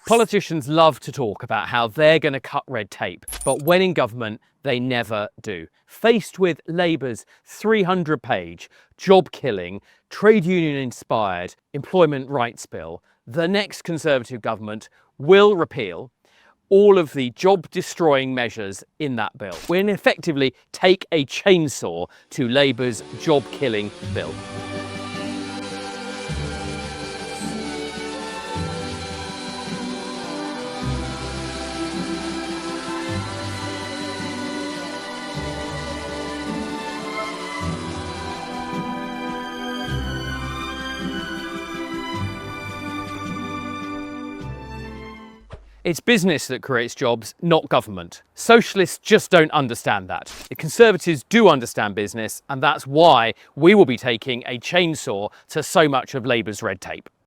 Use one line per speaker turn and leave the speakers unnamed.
Politicians love to talk about how they're going to cut red tape, but when in government, they never do. Faced with Labour's 300-page, job-killing, trade union-inspired employment rights bill, the next Conservative government will repeal all of the job-destroying measures in that bill. We'll effectively take a chainsaw to Labour's job-killing bill. It's business that creates jobs, not government. Socialists just don't understand that. The Conservatives do understand business, and that's why we will be taking a chainsaw to so much of Labour's red tape.